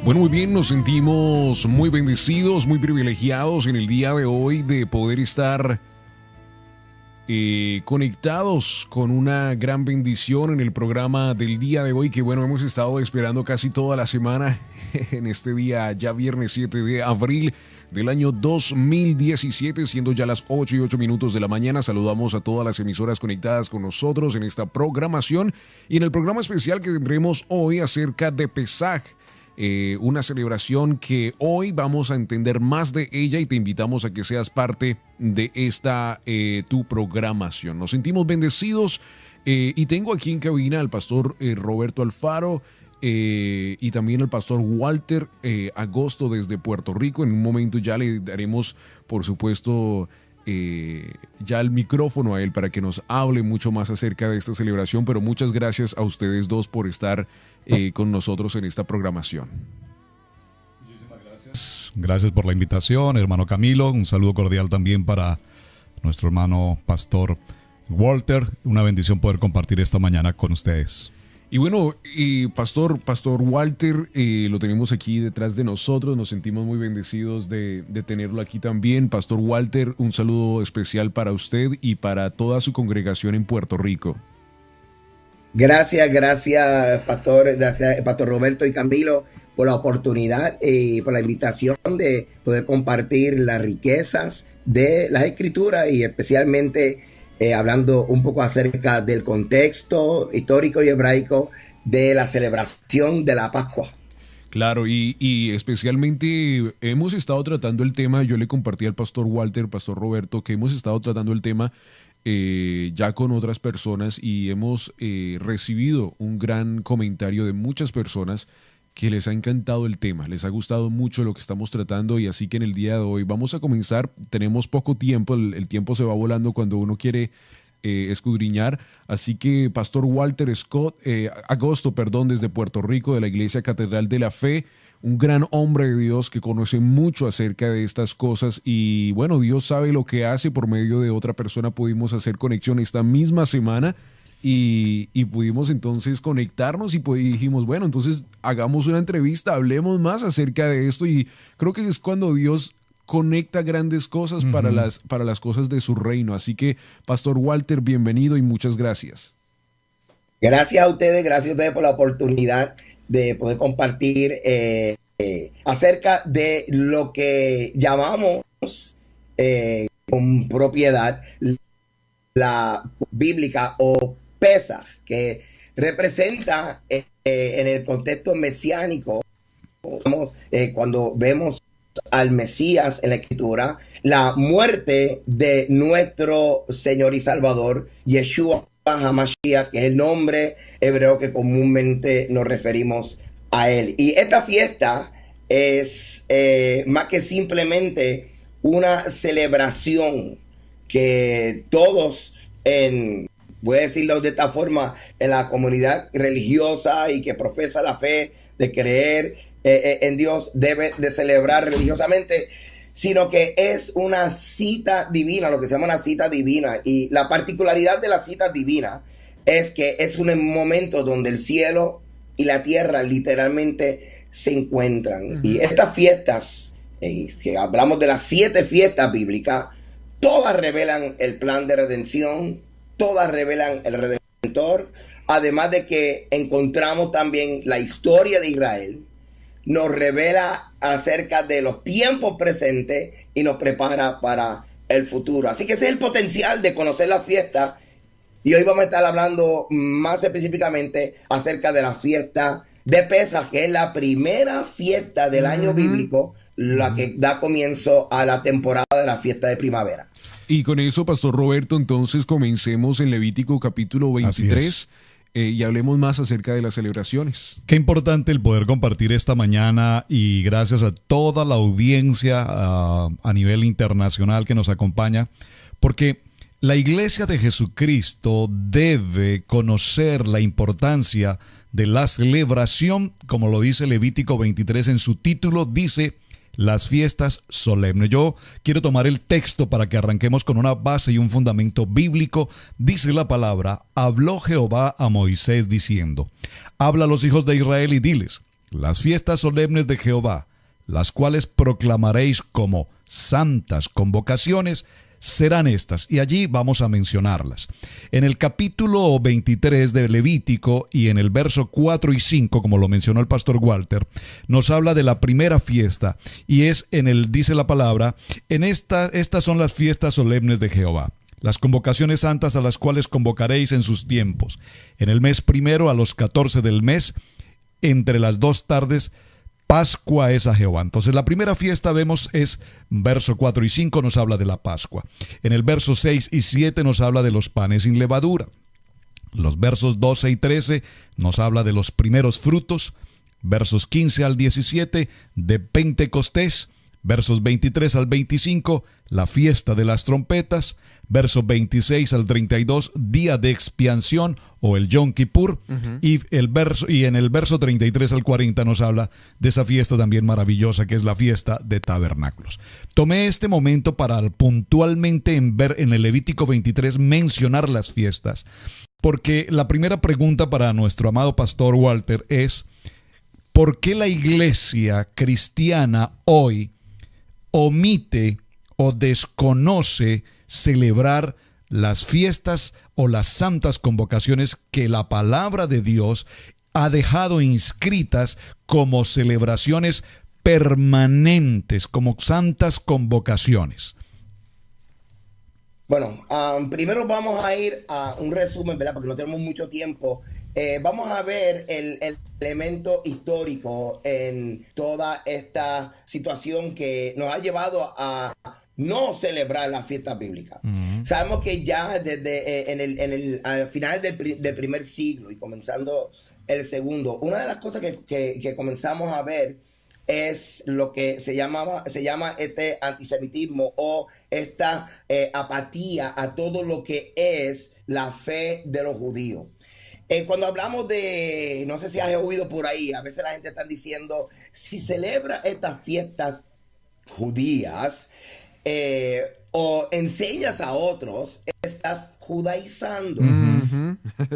Bueno, muy bien, nos sentimos muy bendecidos, muy privilegiados en el día de hoy de poder estar conectados con una gran bendición en el programa del día de hoy, que bueno, hemos estado esperando casi toda la semana en este día, ya viernes 7 de abril del año 2017, siendo ya las 8:08 de la mañana. Saludamos a todas las emisoras conectadas con nosotros en esta programación y en el programa especial que tendremos hoy acerca de Pesaj. Una celebración que hoy vamos a entender más de ella y te invitamos a que seas parte de esta tu programación. Nos sentimos bendecidos y tengo aquí en cabina al pastor Roberto Alfaro y también al pastor Walter Agosto desde Puerto Rico. En un momento ya le daremos, por supuesto, ya el micrófono a él para que nos hable mucho más acerca de esta celebración, pero muchas gracias a ustedes dos por estar con nosotros en esta programación. Muchísimas gracias. Gracias por la invitación, hermano Camilo. Un saludo cordial también para nuestro hermano pastor Walter. Una bendición poder compartir esta mañana con ustedes. Y bueno, Pastor Walter, lo tenemos aquí detrás de nosotros, nos sentimos muy bendecidos de tenerlo aquí también. Pastor Walter, un saludo especial para usted y para toda su congregación en Puerto Rico. Gracias, Pastor Roberto y Camilo, por la oportunidad y por la invitación de poder compartir las riquezas de las Escrituras y especialmente hablando un poco acerca del contexto histórico y hebraico de la celebración de la Pascua. Claro, y especialmente hemos estado tratando el tema, yo le compartí al pastor Walter, pastor Roberto, que hemos estado tratando el tema ya con otras personas y hemos recibido un gran comentario de muchas personas que les ha encantado el tema, les ha gustado mucho lo que estamos tratando y así que en el día de hoy vamos a comenzar, tenemos poco tiempo, el tiempo se va volando cuando uno quiere escudriñar, así que Pastor Walter Agosto, desde Puerto Rico, de la Iglesia Catedral de la Fe, un gran hombre de Dios que conoce mucho acerca de estas cosas y bueno, Dios sabe lo que hace, por medio de otra persona pudimos hacer conexión esta misma semana y pudimos entonces conectarnos y dijimos, bueno, entonces hagamos una entrevista, hablemos más acerca de esto y creo que es cuando Dios conecta grandes cosas para las cosas de su reino. Así que, Pastor Walter, bienvenido y muchas gracias. Gracias a ustedes por la oportunidad de poder compartir acerca de lo que llamamos con propiedad la bíblica o Pesaj, que representa en el contexto mesiánico, cuando vemos al Mesías en la Escritura, la muerte de nuestro Señor y Salvador, Yeshua HaMashiach, que es el nombre hebreo que comúnmente nos referimos a él. Y esta fiesta es más que simplemente una celebración que todos voy a decirlo de esta forma, en la comunidad religiosa y que profesa la fe de creer en Dios debe de celebrar religiosamente, sino que es una cita divina, lo que se llama una cita divina. Y la particularidad de la cita divina es que es un momento donde el cielo y la tierra literalmente se encuentran. Y estas fiestas, que hablamos de las 7 fiestas bíblicas, todas revelan el plan de redención, todas revelan el Redentor, además de que encontramos también la historia de Israel, nos revela acerca de los tiempos presentes y nos prepara para el futuro. Así que ese es el potencial de conocer la fiesta. Y hoy vamos a estar hablando más específicamente acerca de la fiesta de Pesaj, que es la primera fiesta del año bíblico, la que da comienzo a la temporada de la fiesta de primavera. Y con eso, Pastor Roberto, entonces comencemos en Levítico capítulo 23 y hablemos más acerca de las celebraciones. Qué importante el poder compartir esta mañana y gracias a toda la audiencia a nivel internacional que nos acompaña, porque la Iglesia de Jesucristo debe conocer la importancia de la celebración, como lo dice Levítico 23 en su título, dice las fiestas solemnes. Yo quiero tomar el texto para que arranquemos con una base y un fundamento bíblico. Dice la palabra: habló Jehová a Moisés diciendo, habla a los hijos de Israel y diles, las fiestas solemnes de Jehová, las cuales proclamaréis como santas convocaciones, serán estas, y allí vamos a mencionarlas. En el capítulo 23 de Levítico y en el verso 4 y 5, como lo mencionó el pastor Walter, nos habla de la primera fiesta, y dice la palabra, estas son las fiestas solemnes de Jehová, las convocaciones santas a las cuales convocaréis en sus tiempos. En el mes primero, a los 14 del mes, entre las 2 tardes, Pascua es a Jehová. Entonces la primera fiesta vemos es verso 4 y 5 nos habla de la Pascua. En el verso 6 y 7 nos habla de los panes sin levadura. Los versos 12 y 13 nos habla de los primeros frutos. Versos 15 al 17 de Pentecostés. Versos 23 al 25, la fiesta de las trompetas. Versos 26 al 32, día de expiación o el Yom Kippur. Y en el verso 33 al 40 nos habla de esa fiesta también maravillosa que es la fiesta de tabernáculos. Tomé este momento para puntualmente en el Levítico 23 mencionar las fiestas, porque la primera pregunta para nuestro amado pastor Walter es: ¿por qué la iglesia cristiana hoy omite o desconoce celebrar las fiestas o las santas convocaciones que la palabra de Dios ha dejado inscritas como celebraciones permanentes, como santas convocaciones? Bueno, primero vamos a ir a un resumen, ¿verdad? Porque no tenemos mucho tiempo. Vamos a ver el elemento histórico en toda esta situación que nos ha llevado a no celebrar la fiesta bíblica. Sabemos que ya desde al final del primer siglo y comenzando el segundo, una de las cosas que comenzamos a ver es lo que se llama este antisemitismo o esta apatía a todo lo que es la fe de los judíos. Cuando hablamos de, no sé si has oído por ahí, a veces la gente está diciendo, si celebra estas fiestas judías o enseñas a otros, estás judaizando.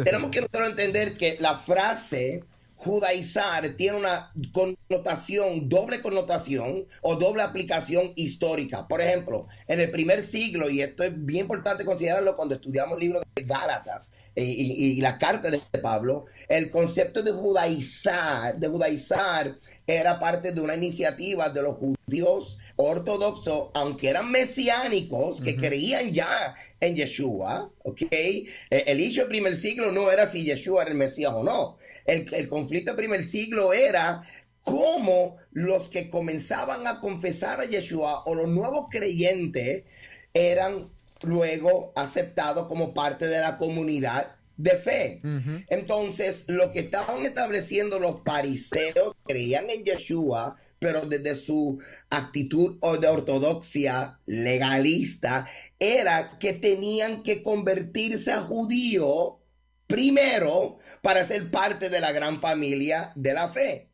Tenemos que nosotros entender que la frase judaizar tiene una connotación, doble connotación o doble aplicación histórica. Por ejemplo, en el primer siglo, y esto es bien importante considerarlo cuando estudiamos el libro de Gálatas y la carta de Pablo, el concepto de judaizar era parte de una iniciativa de los judíos ortodoxos, aunque eran mesiánicos, que creían ya en Yeshua, ¿ok? El issue del primer siglo no era si Yeshua era el Mesías o no. El conflicto del primer siglo era cómo los que comenzaban a confesar a Yeshua o los nuevos creyentes eran luego aceptados como parte de la comunidad de fe. Entonces, lo que estaban estableciendo los fariseos creían en Yeshua, pero desde su actitud de ortodoxia legalista, era que tenían que convertirse a judío primero para ser parte de la gran familia de la fe.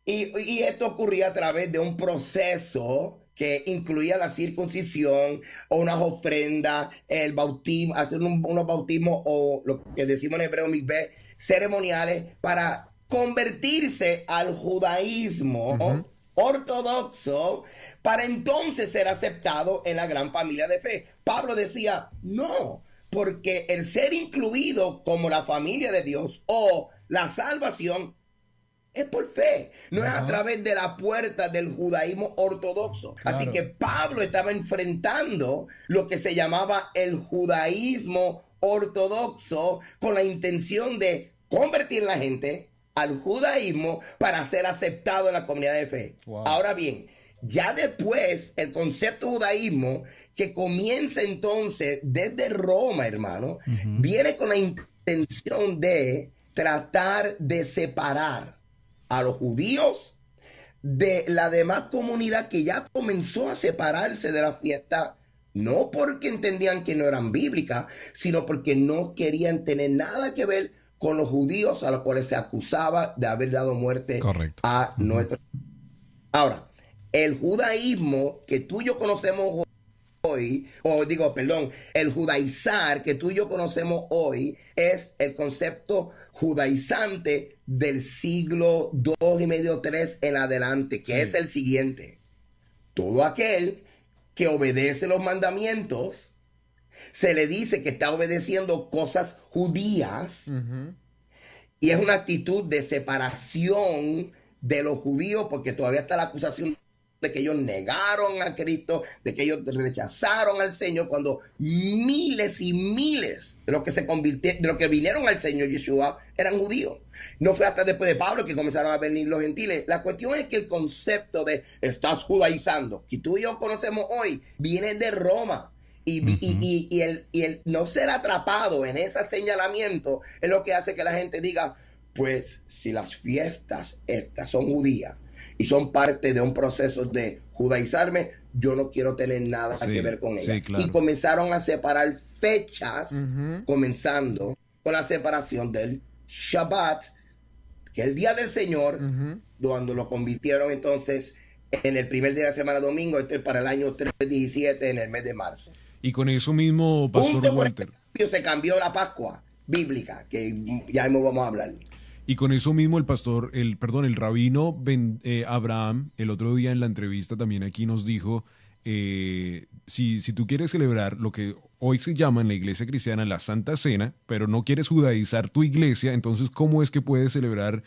Y esto ocurría a través de un proceso que incluía la circuncisión o unas ofrendas, el bautismo, hacer unos bautismos o lo que decimos en hebreo, mikveh, ceremoniales para convertirse al judaísmo ortodoxo para entonces ser aceptado en la gran familia de fe. Pablo decía, no, porque el ser incluido como la familia de Dios o la salvación es por fe, no es a través de la puerta del judaísmo ortodoxo. Claro. Así que Pablo estaba enfrentando lo que se llamaba el judaísmo ortodoxo con la intención de convertir a la gente al judaísmo para ser aceptado en la comunidad de fe. Wow. Ahora bien, ya después el concepto judaísmo que comienza entonces desde Roma, hermano, viene con la intención de tratar de separar a los judíos de la demás comunidad que ya comenzó a separarse de la fiesta, no porque entendían que no eran bíblicas, sino porque no querían tener nada que ver con los judíos a los cuales se acusaba de haber dado muerte a nuestros. Ahora, el judaísmo que tú y yo conocemos hoy, o digo, perdón, el judaizar que tú y yo conocemos hoy es el concepto judaizante del siglo II y medio, III en adelante, que es el siguiente. Todo aquel que obedece los mandamientos, se le dice que está obedeciendo cosas judías, y es una actitud de separación de los judíos, porque todavía está la acusación de que ellos negaron a Cristo, de que ellos rechazaron al Señor, cuando miles y miles de los que se convirtieron, de los que vinieron al Señor Yeshua, eran judíos. No fue hasta después de Pablo que comenzaron a venir los gentiles. La cuestión es que el concepto de estás judaizando, que tú y yo conocemos hoy, viene de Roma. Y el no ser atrapado en ese señalamiento es lo que hace que la gente diga, pues si las fiestas estas son judías y son parte de un proceso de judaizarme, yo no quiero tener nada que ver con ellas. Sí, claro. Y comenzaron a separar fechas, comenzando con la separación del Shabbat, que es el día del Señor, cuando lo convirtieron entonces en el primer día de la semana, domingo, esto es para el año 317, en el mes de marzo. Y con eso mismo, Pastor Walter, se cambió la Pascua bíblica, que ya mismo vamos a hablar. Y con eso mismo el rabino Abraham, el otro día en la entrevista también aquí nos dijo, si tú quieres celebrar lo que hoy se llama en la iglesia cristiana la Santa Cena, pero no quieres judaizar tu iglesia, entonces ¿cómo es que puedes celebrar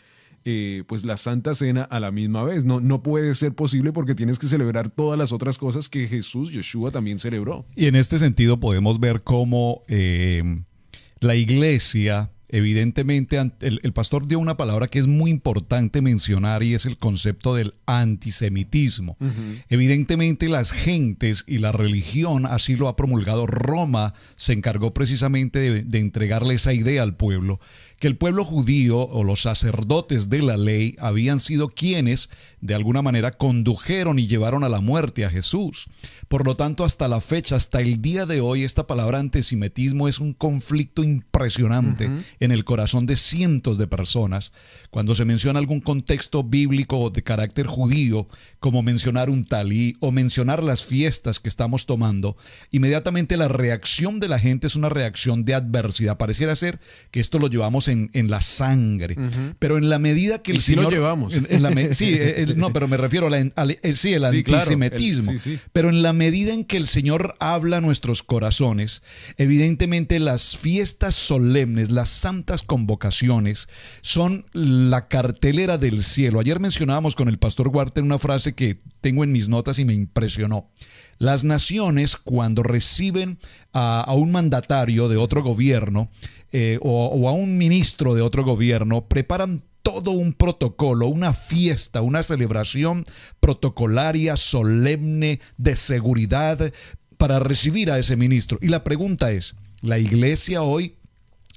pues la Santa Cena a la misma vez? No puede ser posible, porque tienes que celebrar todas las otras cosas que Yeshua también celebró. Y en este sentido podemos ver cómo la iglesia, evidentemente, el pastor dio una palabra que es muy importante mencionar, y es el concepto del antisemitismo. Evidentemente las gentes y la religión así lo ha promulgado. Roma se encargó precisamente de entregarle esa idea al pueblo, que el pueblo judío o los sacerdotes de la ley habían sido quienes de alguna manera condujeron y llevaron a la muerte a Jesús. Por lo tanto, hasta la fecha, hasta el día de hoy, esta palabra antisemitismo es un conflicto impresionante en el corazón de cientos de personas. Cuando se menciona algún contexto bíblico de carácter judío, como mencionar un talí o mencionar las fiestas que estamos tomando, inmediatamente la reacción de la gente es una reacción de adversidad. Pareciera ser que esto lo llevamos en la sangre, pero en la medida que el Señor... Sí lo llevamos. No, pero me refiero el antisemitismo. Claro, pero en la medida en que el Señor habla a nuestros corazones, evidentemente las fiestas solemnes, las santas convocaciones, son la cartelera del cielo. Ayer mencionábamos con el pastor Walter una frase que tengo en mis notas y me impresionó. Las naciones, cuando reciben a un mandatario de otro gobierno o a un ministro de otro gobierno, preparan todo un protocolo, una fiesta, una celebración protocolaria, solemne, de seguridad, para recibir a ese ministro. Y la pregunta es, ¿la iglesia hoy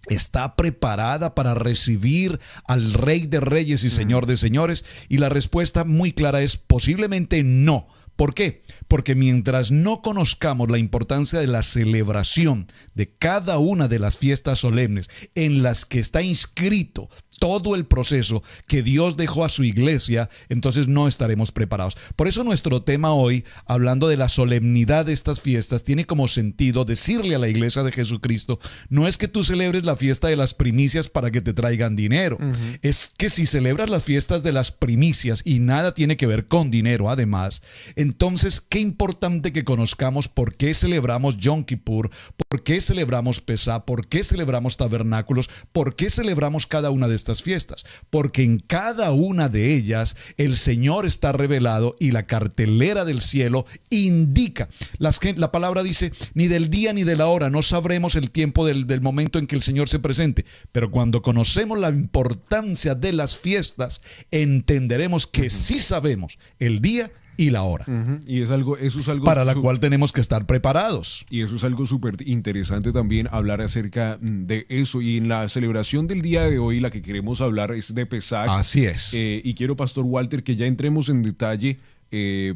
está preparada para recibir al Rey de Reyes y Señor de Señores? Y la respuesta muy clara es posiblemente no. ¿Por qué? Porque mientras no conozcamos la importancia de la celebración de cada una de las fiestas solemnes en las que está inscrito todo el proceso que Dios dejó a su iglesia, entonces no estaremos preparados. Por eso nuestro tema hoy, hablando de la solemnidad de estas fiestas, tiene como sentido decirle a la iglesia de Jesucristo, no es que tú celebres la fiesta de las primicias para que te traigan dinero, es que si celebras las fiestas de las primicias y nada tiene que ver con dinero además, entonces qué importante que conozcamos por qué celebramos Yom Kippur, por qué celebramos Pesá, por qué celebramos tabernáculos, por qué celebramos cada una de estas fiestas, porque en cada una de ellas el Señor está revelado y la cartelera del cielo indica. La palabra dice, ni del día ni de la hora, no sabremos el tiempo del momento en que el Señor se presente, pero cuando conocemos la importancia de las fiestas, entenderemos que sí sabemos el día y la hora. Y eso es algo para la cual tenemos que estar preparados. Y eso es algo súper interesante también, hablar acerca de eso. Y en la celebración del día de hoy, la que queremos hablar es de Pesach. Así es. Y quiero, Pastor Walter, que ya entremos en detalle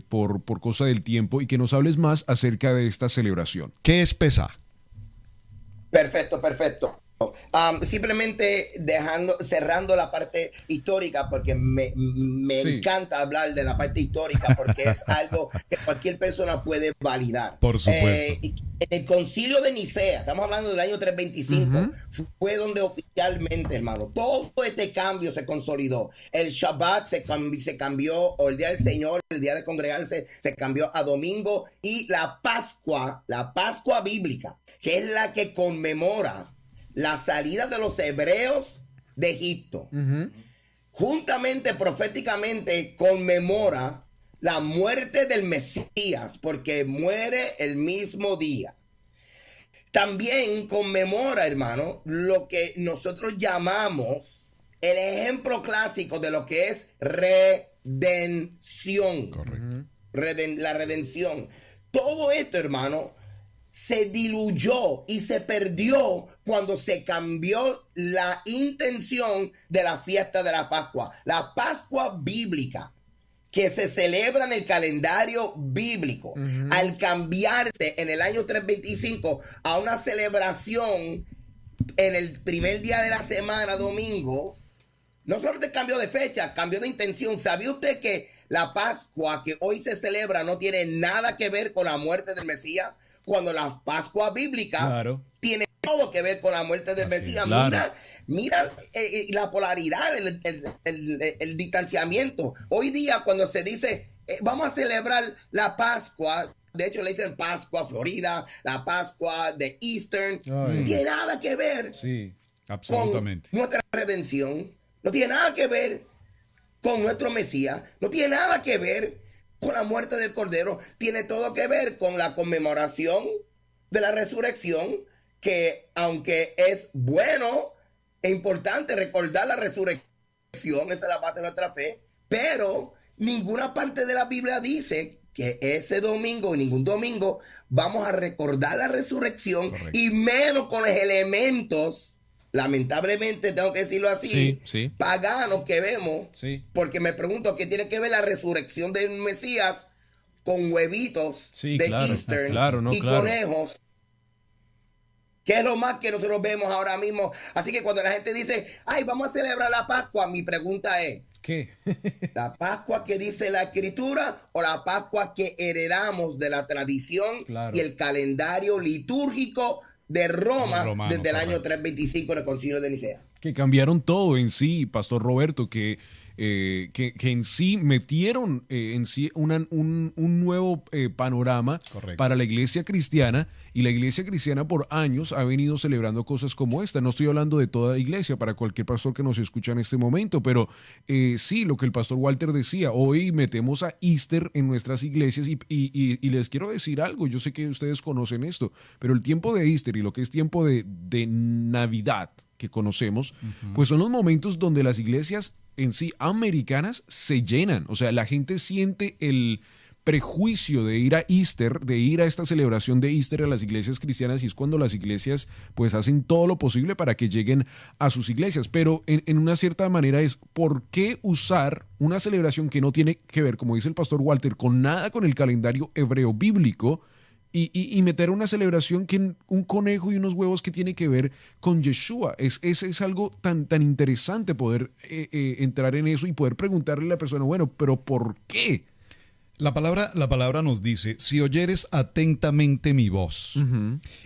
por cosa del tiempo y que nos hables más acerca de esta celebración. ¿Qué es Pesach? Perfecto. Simplemente cerrando la parte histórica, porque me Sí. encanta hablar de la parte histórica, porque es algo que cualquier persona puede validar. Por supuesto. En el concilio de Nicea, estamos hablando del año 325, fue donde oficialmente, hermano, todo este cambio se consolidó. El Shabbat se cambió, o el Día del Señor, el Día de Congregarse, se cambió a domingo, y la Pascua bíblica, que es la que conmemora la salida de los hebreos de Egipto, juntamente, proféticamente, conmemora la muerte del Mesías, porque muere el mismo día. También conmemora, hermano, lo que nosotros llamamos el ejemplo clásico de lo que es redención. Correcto. La redención. Todo esto, hermano, se diluyó y se perdió cuando se cambió la intención de la fiesta de la Pascua. La Pascua bíblica, que se celebra en el calendario bíblico, al cambiarse en el año 325 a una celebración en el primer día de la semana, domingo, no solo te cambió de fecha, cambió de intención. ¿Sabía usted que la Pascua que hoy se celebra no tiene nada que ver con la muerte del Mesías? Cuando la Pascua bíblica tiene todo que ver con la muerte del Mesías. Claro. Mira la polaridad, el distanciamiento. Hoy día, cuando se dice, vamos a celebrar la Pascua, de hecho le dicen Pascua Florida, la Pascua de Eastern, no tiene nada que ver absolutamente con nuestra redención, no tiene nada que ver con nuestro Mesías, no tiene nada que ver con la muerte del Cordero, tiene todo que ver con la conmemoración de la resurrección, que aunque es bueno e importante recordar la resurrección, esa es la base de nuestra fe, pero ninguna parte de la Biblia dice que ese domingo, ningún domingo, vamos a recordar la resurrección. Correcto. Y menos con los elementos, lamentablemente tengo que decirlo así, paganos que vemos, porque me pregunto qué tiene que ver la resurrección del Mesías con huevitos de Easter y conejos, que es lo más que nosotros vemos ahora mismo. Así que cuando la gente dice, ay, vamos a celebrar la Pascua, mi pregunta es, ¿qué? ¿La Pascua que dice la Escritura o la Pascua que heredamos de la tradición y el calendario litúrgico de Roma desde el año 325 en el Concilio de Nicea? Que cambiaron todo en sí, Pastor Roberto, que en sí metieron en sí un nuevo panorama para la iglesia cristiana, y la iglesia cristiana por años ha venido celebrando cosas como esta. No estoy hablando de toda iglesia, para cualquier pastor que nos escucha en este momento, pero sí, lo que el pastor Walter decía, hoy metemos a Easter en nuestras iglesias y les quiero decir algo, yo sé que ustedes conocen esto, pero el tiempo de Easter y lo que es tiempo de Navidad que conocemos, pues son los momentos donde las iglesias en sí americanas se llenan. O sea, la gente siente el prejuicio de ir a Easter, de ir a esta celebración de Easter a las iglesias cristianas, y es cuando las iglesias pues hacen todo lo posible para que lleguen a sus iglesias. Pero en una cierta manera es, ¿por qué usar una celebración que no tiene que ver, como dice el pastor Walter, con nada con el calendario hebreo bíblico, y meter una celebración que un conejo y unos huevos que tiene que ver con Yeshua? Es algo tan interesante poder entrar en eso y poder preguntarle a la persona, bueno, pero ¿por qué? La palabra nos dice, si oyeres atentamente mi voz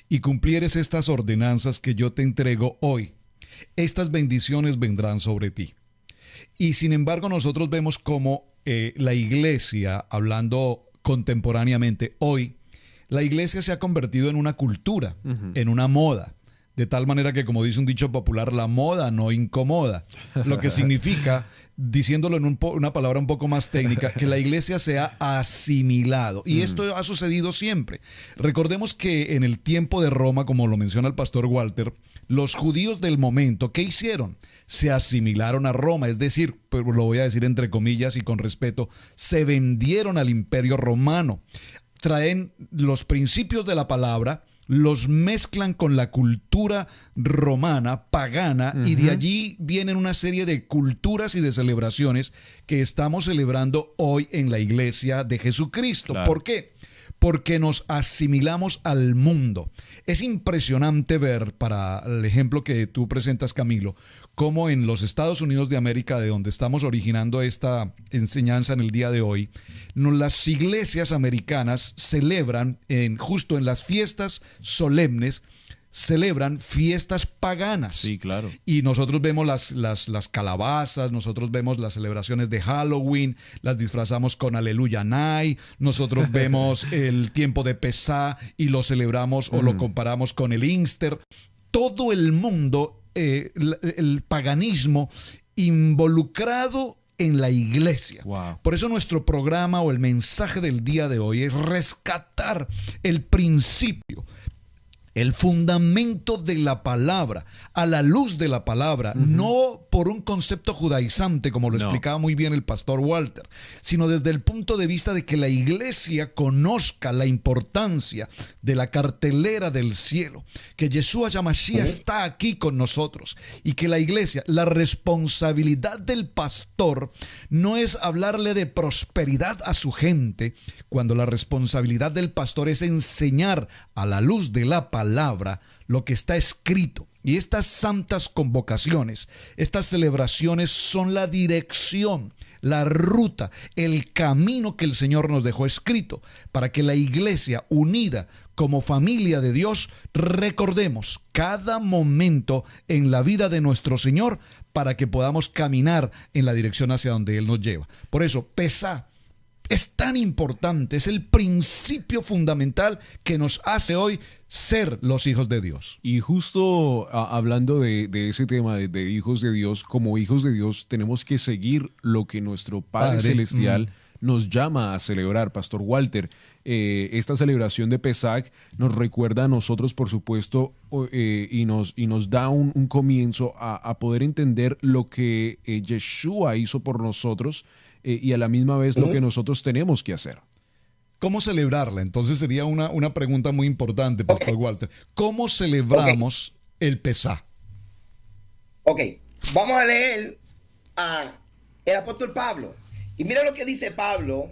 y cumplieres estas ordenanzas que yo te entrego hoy, estas bendiciones vendrán sobre ti. Y sin embargo nosotros vemos cómo la iglesia, hablando contemporáneamente hoy, la iglesia se ha convertido en una cultura, en una moda, de tal manera que, como dice un dicho popular, la moda no incomoda, lo que significa, diciéndolo en una palabra un poco más técnica, que la iglesia se ha asimilado, y esto ha sucedido siempre. Recordemos que en el tiempo de Roma, como lo menciona el pastor Walter, los judíos del momento, ¿qué hicieron? Se asimilaron a Roma, es decir, pero lo voy a decir entre comillas y con respeto, se vendieron al imperio romano. Traen los principios de la palabra, los mezclan con la cultura romana, pagana, y de allí vienen una serie de culturas y de celebraciones que estamos celebrando hoy en la iglesia de Jesucristo. Claro. ¿Por qué? porque nos asimilamos al mundo. Es impresionante ver, para el ejemplo que tú presentas, Camilo, cómo en los Estados Unidos de América, de donde estamos originando esta enseñanza en el día de hoy, las iglesias americanas celebran, justo en las fiestas solemnes, celebran fiestas paganas. Sí, claro. Y nosotros vemos las calabazas, nosotros vemos las celebraciones de Halloween, las disfrazamos con Aleluya Night, nosotros vemos el tiempo de Pesá y lo celebramos o lo comparamos con el Easter. Todo el mundo, el paganismo involucrado en la iglesia. Wow. Por eso nuestro programa o el mensaje del día de hoy es rescatar el principio, el fundamento de la palabra, a la luz de la palabra, no por un concepto judaizante, como lo explicaba muy bien el pastor Walter, sino desde el punto de vista de que la iglesia conozca la importancia de la cartelera del cielo, que Yeshua Yamashiach está aquí con nosotros y que la iglesia, la responsabilidad del pastor no es hablarle de prosperidad a su gente, cuando la responsabilidad del pastor es enseñar a la luz de la palabra lo que está escrito. Y estas santas convocaciones, estas celebraciones son la dirección, la ruta, el camino que el Señor nos dejó escrito para que la iglesia unida como familia de Dios recordemos cada momento en la vida de nuestro Señor para que podamos caminar en la dirección hacia donde Él nos lleva. Por eso, Pesá es tan importante, es el principio fundamental que nos hace hoy ser los hijos de Dios. Y justo hablando de ese tema de hijos de Dios, como hijos de Dios tenemos que seguir lo que nuestro Padre Celestial nos llama a celebrar. Pastor Walter, esta celebración de Pesach nos recuerda a nosotros, por supuesto, y nos da un comienzo a poder entender lo que Yeshua hizo por nosotros, y a la misma vez lo que nosotros tenemos que hacer. ¿Cómo celebrarla? Entonces sería una pregunta muy importante, Pastor Walter. ¿Cómo celebramos el Pesá? Ok, vamos a leer el apóstol Pablo. Y mira lo que dice Pablo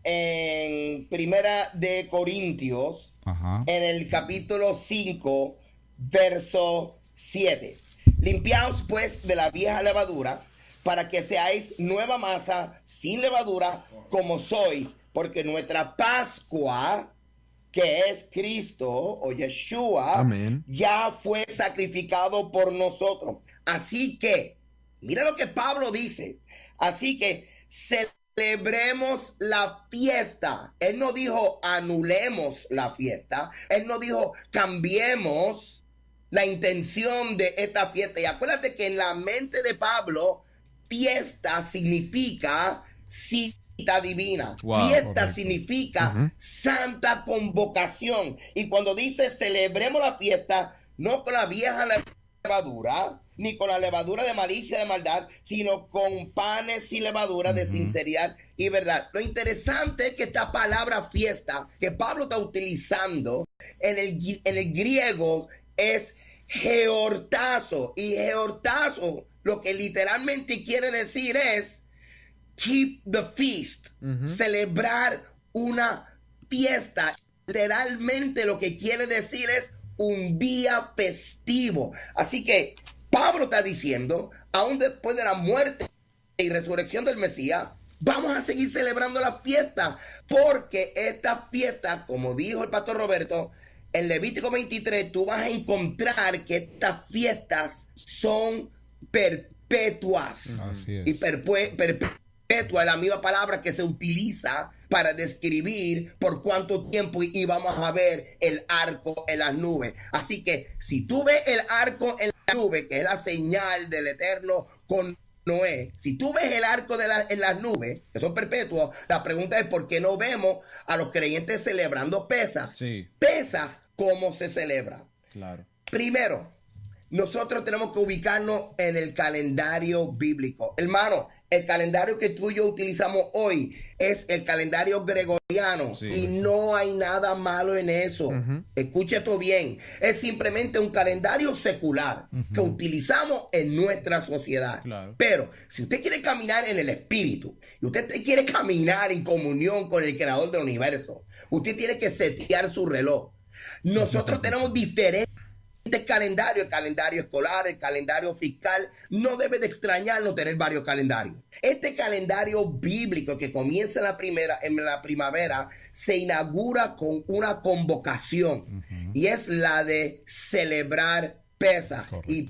en Primera de Corintios, en el capítulo 5, verso 7. Limpiaos pues de la vieja levadura, para que seáis nueva masa, sin levadura, como sois, porque nuestra Pascua, que es Cristo o Yeshua, Amén, ya fue sacrificado por nosotros. Así que, mira lo que Pablo dice, así que celebremos la fiesta. Él no dijo anulemos la fiesta, él no dijo cambiemos la intención de esta fiesta. Y acuérdate que en la mente de Pablo, fiesta significa cita divina. Wow, fiesta correcto. significa santa convocación. Y cuando dice celebremos la fiesta, no con la vieja levadura, ni con la levadura de malicia, de maldad, sino con panes y levadura de sinceridad y verdad. Lo interesante es que esta palabra fiesta que Pablo está utilizando en el griego es geortazo. Y geortazo lo que literalmente quiere decir es keep the feast, celebrar una fiesta. Literalmente lo que quiere decir es un día festivo. Así que Pablo está diciendo, aún después de la muerte y resurrección del Mesías, vamos a seguir celebrando la fiesta, porque esta fiesta, como dijo el pastor Roberto, en Levítico 23 tú vas a encontrar que estas fiestas son perpetuas. Así es. Y perpetua es la misma palabra que se utiliza para describir por cuánto tiempo y vamos a ver el arco en las nubes. Así que si tú ves el arco en la nube, que es la señal del Eterno con Noé, si tú ves el arco en las nubes, que son perpetuos, la pregunta es ¿por qué no vemos a los creyentes celebrando Pesaj? Sí. Pesaj, ¿cómo se celebra? Claro. Primero, nosotros tenemos que ubicarnos en el calendario bíblico. Hermano, el calendario que tú y yo utilizamos hoy es el calendario gregoriano, Sí, y no hay nada malo en eso. Escuche esto bien. Es simplemente un calendario secular que utilizamos en nuestra sociedad. Claro. Pero si usted quiere caminar en el espíritu y usted quiere caminar en comunión con el creador del universo, usted tiene que setear su reloj. Nosotros tenemos diferentes calendarios, el calendario escolar, el calendario fiscal. No debe de extrañarnos tener varios calendarios. Este calendario bíblico que comienza en la primavera se inaugura con una convocación, y es la de celebrar Pesaj. Y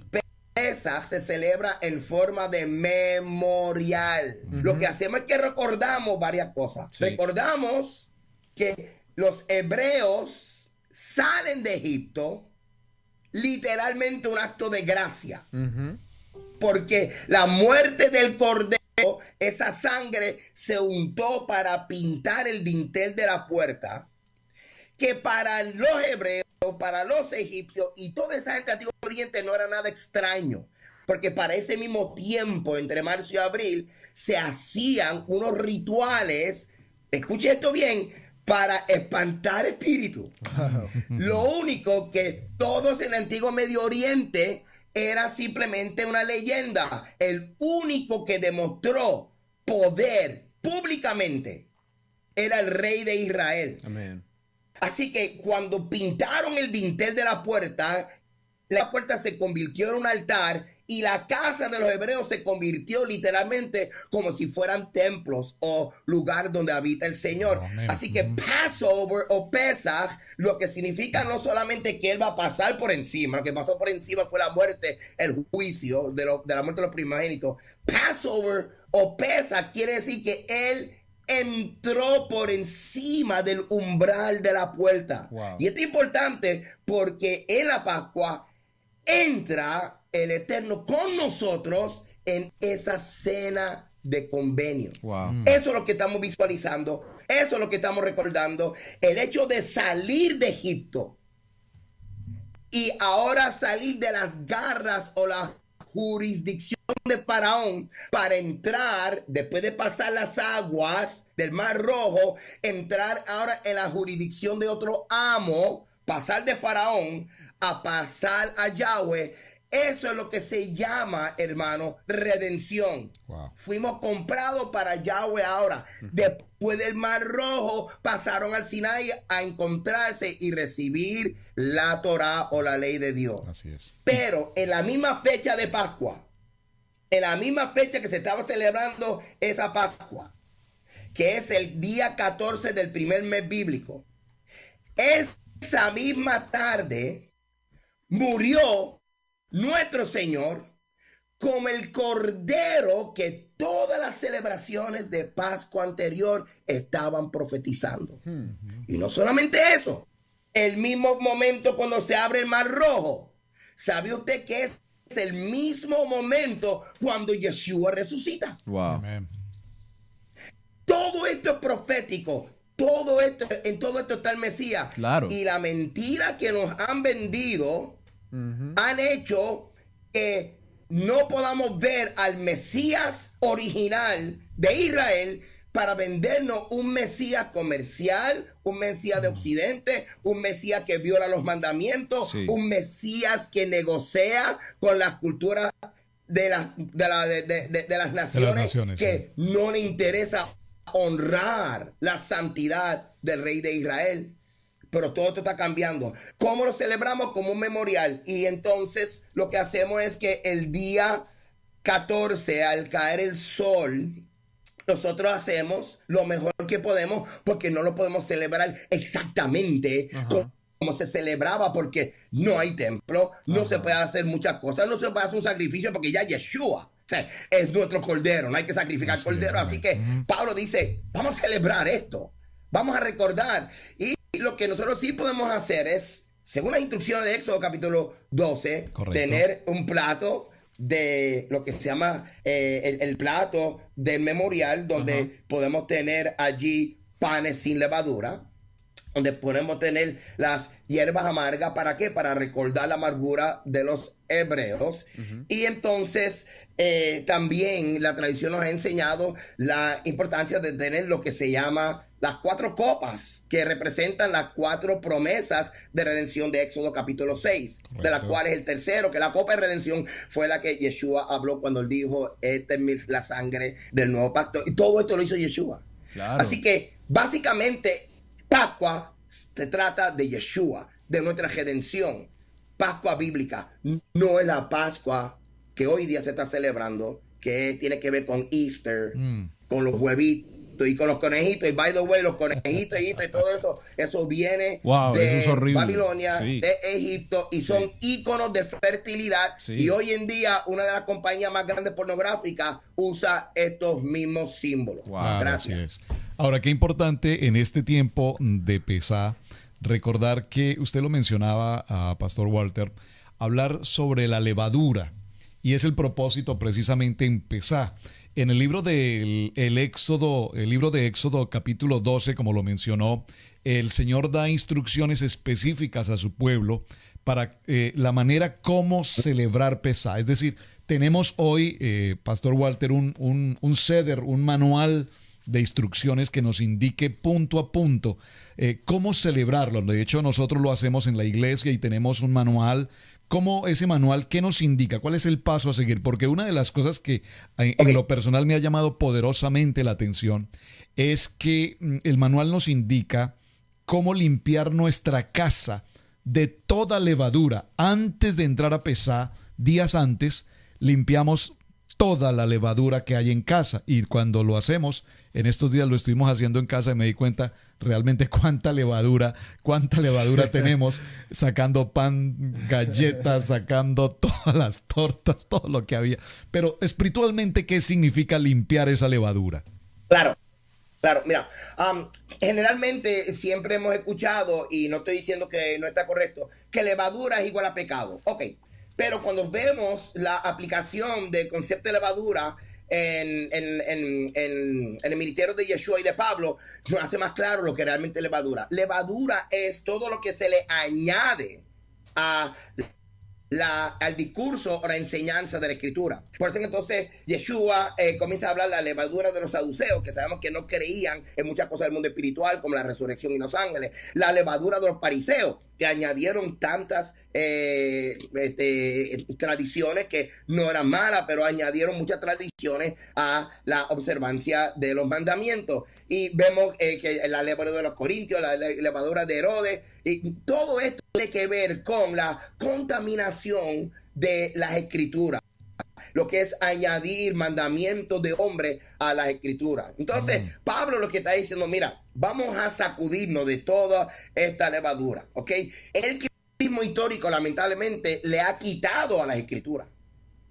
Pesaj se celebra en forma de memorial. Lo que hacemos es que recordamos varias cosas. Sí. Recordamos que los hebreos salen de Egipto, literalmente un acto de gracia, porque la muerte del cordero, esa sangre se untó para pintar el dintel de la puerta, que para los hebreos, para los egipcios y toda esa gente antiguo oriente no era nada extraño, porque para ese mismo tiempo, entre marzo y abril, se hacían unos rituales, escuche esto bien, para espantar espíritus. Lo único que todos en el antiguo Medio Oriente era simplemente una leyenda. El único que demostró poder públicamente era el rey de Israel. Amén. Así que cuando pintaron el dintel de la puerta se convirtió en un altar, y la casa de los hebreos se convirtió literalmente como si fueran templos o lugar donde habita el Señor. Amén. Así que Passover o Pesaj, lo que significa no solamente que Él va a pasar por encima, lo que pasó por encima fue la muerte, el juicio de la muerte de los primogénitos. Passover o Pesaj quiere decir que Él entró por encima del umbral de la puerta. Wow. Y esto es importante porque en la Pascua entra el Eterno con nosotros en esa cena de convenio. Wow. Eso es lo que estamos visualizando, eso es lo que estamos recordando, el hecho de salir de Egipto y ahora salir de las garras o la jurisdicción de Faraón para entrar, después de pasar las aguas del Mar Rojo, entrar ahora en la jurisdicción de otro amo, pasar de Faraón a pasar a Yahweh. Eso es lo que se llama, hermano, redención. Wow. Fuimos comprados para Yahweh ahora. Después del Mar Rojo, pasaron al Sinaí a encontrarse y recibir la Torá o la ley de Dios. Así es. Pero en la misma fecha de Pascua, en la misma fecha que se estaba celebrando esa Pascua, que es el día 14 del primer mes bíblico, esa misma tarde murió nuestro Señor como el cordero que todas las celebraciones de Pascua anterior estaban profetizando. Y no solamente eso, el mismo momento cuando se abre el Mar Rojo, ¿sabe usted que es el mismo momento cuando Yeshua resucita? Wow. Amén. Todo esto es profético. Todo esto está el Mesías. Claro. Y la mentira que nos han vendido han hecho que no podamos ver al Mesías original de Israel para vendernos un Mesías comercial, un Mesías de Occidente, un Mesías que viola los mandamientos, Sí. un Mesías que negocia con las culturas de las naciones, que sí. no le interesa honrar la santidad del rey de Israel. Pero todo esto está cambiando. ¿Cómo lo celebramos? Como un memorial. Y entonces lo que hacemos es que el día 14, al caer el sol, nosotros hacemos lo mejor que podemos, porque no lo podemos celebrar exactamente como se celebraba, porque no hay templo, no se puede hacer muchas cosas, no se puede hacer un sacrificio porque ya Yeshua, o sea, es nuestro cordero, no hay que sacrificar Así cordero. es, así que Pablo dice, vamos a celebrar esto, vamos a recordar. Y lo que nosotros sí podemos hacer es, según las instrucciones de Éxodo capítulo 12, Correcto. tener un plato de lo que se llama el plato del memorial, donde podemos tener allí panes sin levadura, donde podemos tener las hierbas amargas. ¿Para qué? Para recordar la amargura de los hebreos. Y entonces también la tradición nos ha enseñado la importancia de tener lo que se llama las 4 copas, que representan las 4 promesas de redención de Éxodo capítulo 6, correcto, de las cuales el tercero, que la copa de redención, fue la que Yeshua habló cuando él dijo, esta es la sangre del nuevo pacto. Y todo esto lo hizo Yeshua. Claro. Así que básicamente Pascua se trata de Yeshua, de nuestra redención. Pascua bíblica no es la Pascua que hoy día se está celebrando, que tiene que ver con Easter, con los huevitos y con los conejitos. Y by the way, los conejitos y todo eso viene de eso Babilonia, sí, de Egipto, y son íconos de fertilidad. Sí. Y hoy en día una de las compañías más grandes pornográficas usa estos mismos símbolos. Gracias. Ahora, qué importante en este tiempo de Pesá recordar que usted lo mencionaba, Pastor Walter, hablar sobre la levadura, y es el propósito precisamente en Pesá. En el libro de Éxodo capítulo 12, como lo mencionó, el Señor da instrucciones específicas a su pueblo para la manera como celebrar Pesá. Es decir, tenemos hoy, Pastor Walter, un ceder, un manual de instrucciones que nos indique punto a punto cómo celebrarlo. De hecho, nosotros lo hacemos en la iglesia y tenemos un manual. ¿Cómo ese manual, qué nos indica? ¿Cuál es el paso a seguir? Porque una de las cosas que en lo personal me ha llamado poderosamente la atención es que el manual nos indica cómo limpiar nuestra casa de toda levadura. Antes de entrar a Pesá, días antes, limpiamos toda la levadura que hay en casa, y cuando lo hacemos, en estos días lo estuvimos haciendo en casa y me di cuenta realmente cuánta levadura tenemos, sacando pan, galletas, sacando todas las tortas, todo lo que había. Pero espiritualmente, ¿qué significa limpiar esa levadura? Claro, mira, generalmente siempre hemos escuchado, y no estoy diciendo que no está correcto, que levadura es igual a pecado. Ok. Pero cuando vemos la aplicación del concepto de levadura en el ministerio de Yeshua y de Pablo, nos hace más claro lo que realmente es levadura. Levadura es todo lo que se le añade al discurso o la enseñanza de la Escritura. Por eso entonces Yeshua comienza a hablar de la levadura de los saduceos, que sabemos que no creían en muchas cosas del mundo espiritual, como la resurrección y los ángeles. La levadura de los fariseos, que añadieron tantas tradiciones que no eran malas, pero añadieron muchas tradiciones a la observancia de los mandamientos. Y vemos que la levadura de los corintios, la levadura de Herodes, y todo esto tiene que ver con la contaminación de las escrituras, lo que es añadir mandamientos de hombre a las escrituras. Entonces, Pablo lo que está diciendo, mira, vamos a sacudirnos de toda esta levadura, ¿ok? El cristianismo histórico, lamentablemente, le ha quitado a las escrituras,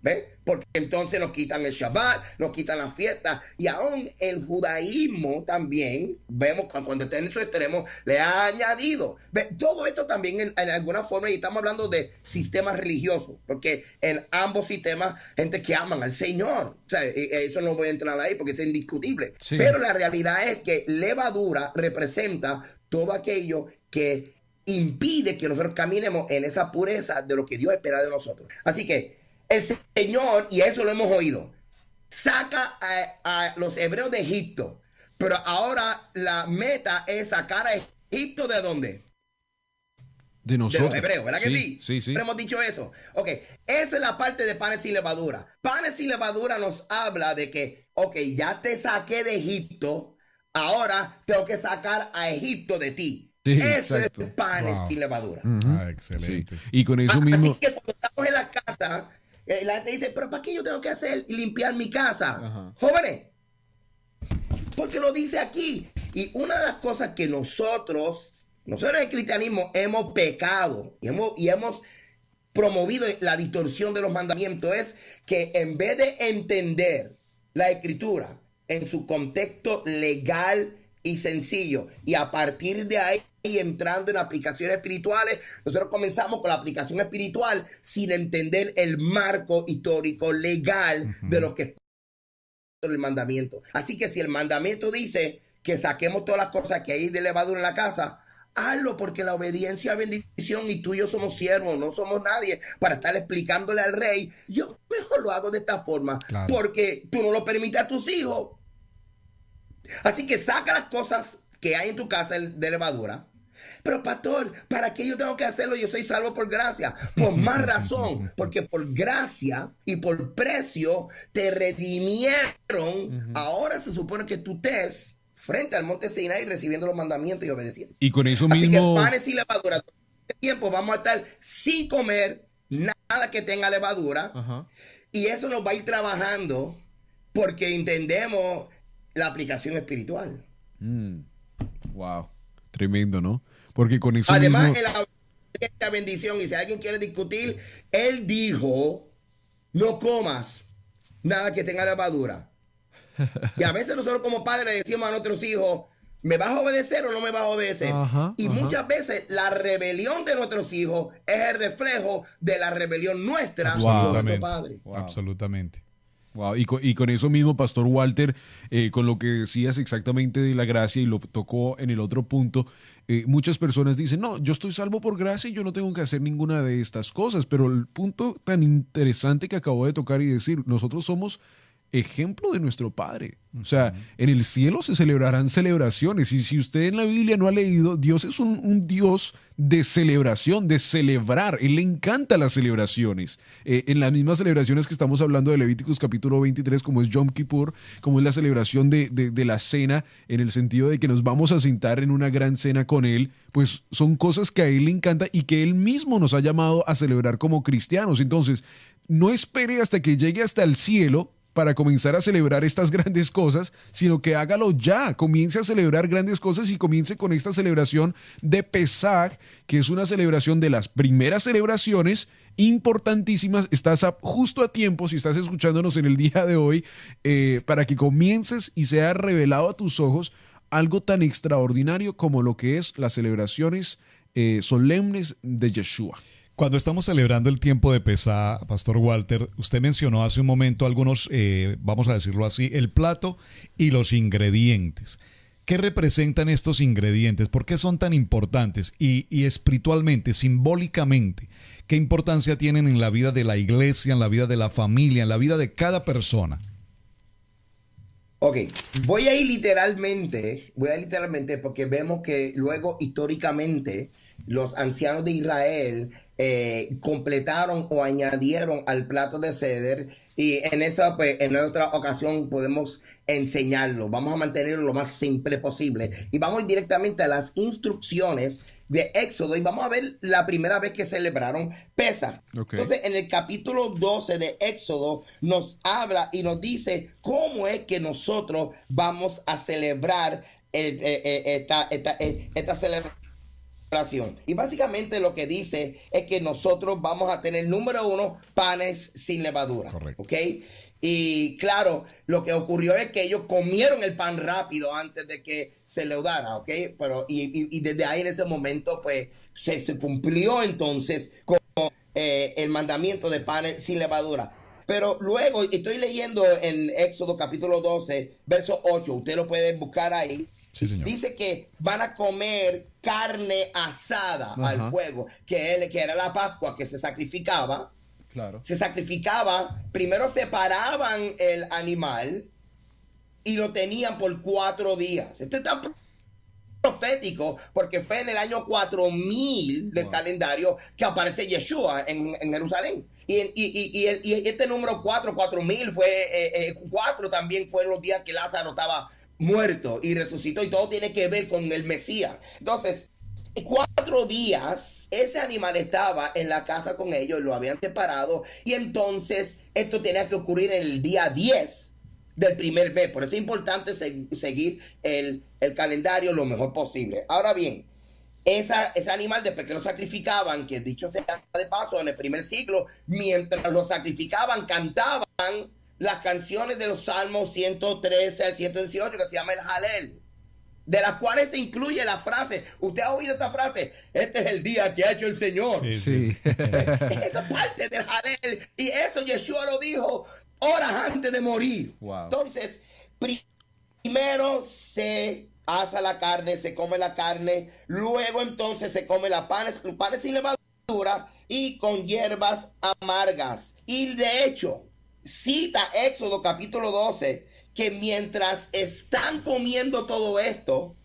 ¿ves? Porque entonces nos quitan el Shabbat, nos quitan las fiestas, y aún el judaísmo también, vemos cuando está en su extremo, le ha añadido. ¿Ves? Todo esto también en alguna forma, y estamos hablando de sistemas religiosos, porque en ambos sistemas, gente que aman al Señor, o sea, eso no voy a entrar ahí porque es indiscutible, sí. Pero la realidad es que levadura representa todo aquello que impide que nosotros caminemos en esa pureza de lo que Dios espera de nosotros. Así que el Señor, y eso lo hemos oído, saca a los hebreos de Egipto, pero ahora la meta es sacar a Egipto ¿de dónde? De nosotros. De los hebreos, ¿verdad que sí? Sí. Pero hemos dicho eso. Ok, esa es la parte de panes sin levadura. Panes sin levadura nos habla de que, ok, ya te saqué de Egipto, ahora tengo que sacar a Egipto de ti. Sí, eso exacto. es panes sin levadura. Excelente. Sí. Y con eso mismo. Así que cuando estamos en la casa, la gente dice, pero ¿para qué yo tengo que hacer limpiar mi casa? Ajá. Jóvenes, porque lo dice aquí. Y una de las cosas que nosotros en el cristianismo hemos pecado y hemos promovido la distorsión de los mandamientos es que en vez de entender la escritura en su contexto legal y sencillo, y a partir de ahí entrando en aplicaciones espirituales, nosotros comenzamos con la aplicación espiritual sin entender el marco histórico legal de lo que es el mandamiento. Así que si el mandamiento dice que saquemos todas las cosas que hay de levadura en la casa, hazlo porque la obediencia es bendición y tú y yo somos siervos, no somos nadie para estar explicándole al rey. Yo mejor lo hago de esta forma porque tú no lo permites a tus hijos. Así que saca las cosas que hay en tu casa de levadura. Pero pastor, ¿para qué yo tengo que hacerlo? Yo soy salvo por gracia. Por más razón, porque por gracia y por precio te redimieron. Ahora se supone que tú estés frente al monte Sinai recibiendo los mandamientos y obedeciendo. Y con eso Así mismo... que panes y levadura, todo este tiempo vamos a estar sin comer nada que tenga levadura. Y eso nos va a ir trabajando porque entendemos la aplicación espiritual. Wow, tremendo, ¿no? Porque con eso además mismo... esta bendición, y si alguien quiere discutir, él dijo, no comas nada que tenga levadura. Y a veces nosotros como padres decimos a nuestros hijos, ¿me vas a obedecer o no me vas a obedecer? Muchas veces la rebelión de nuestros hijos es el reflejo de la rebelión nuestra con nuestro padre. Absolutamente. Wow. Y con eso mismo, Pastor Walter, con lo que decías exactamente de la gracia y lo tocó en el otro punto, muchas personas dicen, no, yo estoy salvo por gracia y yo no tengo que hacer ninguna de estas cosas, pero el punto tan interesante que acabo de tocar y decir, nosotros somos ejemplo de nuestro Padre. O sea, en el cielo se celebrarán celebraciones. Y si usted en la Biblia no ha leído, Dios es un Dios de celebración, de celebrar. Él le encanta las celebraciones. En las mismas celebraciones que estamos hablando de Levíticos capítulo 23, como es Yom Kippur, como es la celebración de la cena, en el sentido de que nos vamos a sentar en una gran cena con Él, pues son cosas que a Él le encanta y que Él mismo nos ha llamado a celebrar como cristianos. Entonces, no espere hasta que llegue hasta el cielo para comenzar a celebrar estas grandes cosas, sino que hágalo ya, comience a celebrar grandes cosas y comience con esta celebración de Pesaj, que es una celebración de las primeras celebraciones importantísimas. Estás justo a tiempo, si estás escuchándonos en el día de hoy, para que comiences y sea revelado a tus ojos algo tan extraordinario como lo que es las celebraciones solemnes de Yeshua. Cuando estamos celebrando el tiempo de Pesá, Pastor Walter, usted mencionó hace un momento algunos, vamos a decirlo así, el plato y los ingredientes. ¿Qué representan estos ingredientes? ¿Por qué son tan importantes? Y espiritualmente, simbólicamente, ¿qué importancia tienen en la vida de la iglesia, en la vida de la familia, en la vida de cada persona? Ok, voy a ir literalmente porque vemos que luego históricamente los ancianos de Israel completaron o añadieron al plato de ceder y en otra ocasión podemos enseñarlo. Vamos a mantenerlo lo más simple posible y vamos directamente a las instrucciones de Éxodo y vamos a ver la primera vez que celebraron Pesaj. Entonces, en el capítulo 12 de Éxodo nos habla y nos dice cómo es que nosotros vamos a celebrar esta celebración. Y básicamente lo que dice es que nosotros vamos a tener, número uno, panes sin levadura. Correcto. ¿Ok? Y claro, lo que ocurrió es que ellos comieron el pan rápido antes de que se leudara, ¿ok? Pero, y desde ahí en ese momento, pues, se cumplió entonces con el mandamiento de panes sin levadura. Pero luego, estoy leyendo en Éxodo capítulo 12, verso 8, usted lo puede buscar ahí. Sí, señor. Dice que van a comer carne asada al fuego, que era la Pascua que se sacrificaba. Claro. Se sacrificaba, primero separaban el animal y lo tenían por 4 días. Esto es tan profético porque fue en el año 4000 del calendario que aparece Yeshua en Jerusalén. Y este número 4000 fue 4 también fue los días que Lázaro estaba muerto y resucitó y todo tiene que ver con el Mesías. Entonces, 4 días ese animal estaba en la casa con ellos, lo habían separado y entonces esto tenía que ocurrir en el día 10 del primer mes. Por eso es importante seguir el calendario lo mejor posible. Ahora bien, ese animal después que lo sacrificaban, que dicho sea de paso, en el primer siglo, mientras lo sacrificaban, cantaban las canciones de los Salmos 113 al 118 que se llama el Halel, de las cuales se incluye la frase, usted ha oído esta frase, este es el día que ha hecho el Señor. Sí. Esa parte del Halel, y eso Yeshua lo dijo horas antes de morir. Wow. Entonces, Primero se asa la carne, se come la carne, luego entonces se come panes sin levadura y con hierbas amargas. Y de hecho, cita Éxodo capítulo 12, que mientras están comiendo todo esto,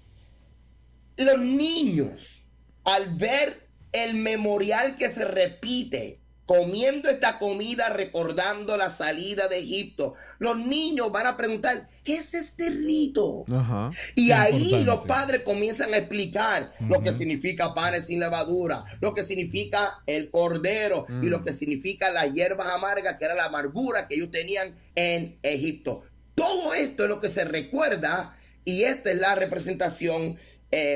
los niños, al ver el memorial que se repite, comiendo esta comida, recordando la salida de Egipto, los niños van a preguntar, ¿qué es este rito? Ajá. Y Qué ahí importante. los padres comienzan a explicar lo que significa panes sin levadura, lo que significa el cordero y lo que significa las hierbas amargas, que era la amargura que ellos tenían en Egipto. Todo esto es lo que se recuerda y esta es la representación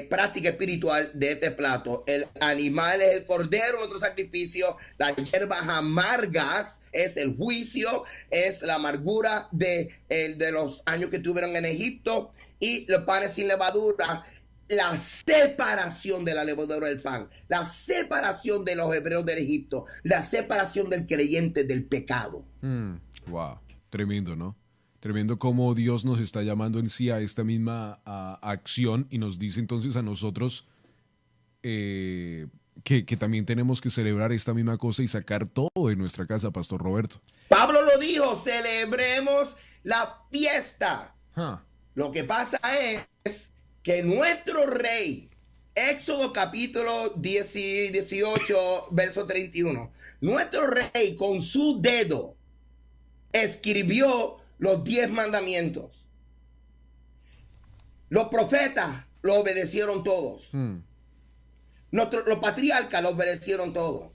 práctica espiritual de este plato. El animal es el cordero, nuestro sacrificio. Las hierbas amargas es el juicio, es la amargura de los años que tuvieron en Egipto. Y los panes sin levadura, la separación de la levadura del pan, la separación de los hebreos del Egipto, la separación del creyente del pecado. Wow, tremendo, ¿no? Tremendo cómo Dios nos está llamando en sí a esta misma acción y nos dice entonces a nosotros que también tenemos que celebrar esta misma cosa y sacar todo de nuestra casa, Pastor Roberto. Pablo lo dijo, celebremos la fiesta. Lo que pasa es que nuestro rey, Éxodo capítulo 18, verso 31, nuestro rey con su dedo escribió los 10 mandamientos. Los profetas lo obedecieron todos. Los patriarcas lo obedecieron todos.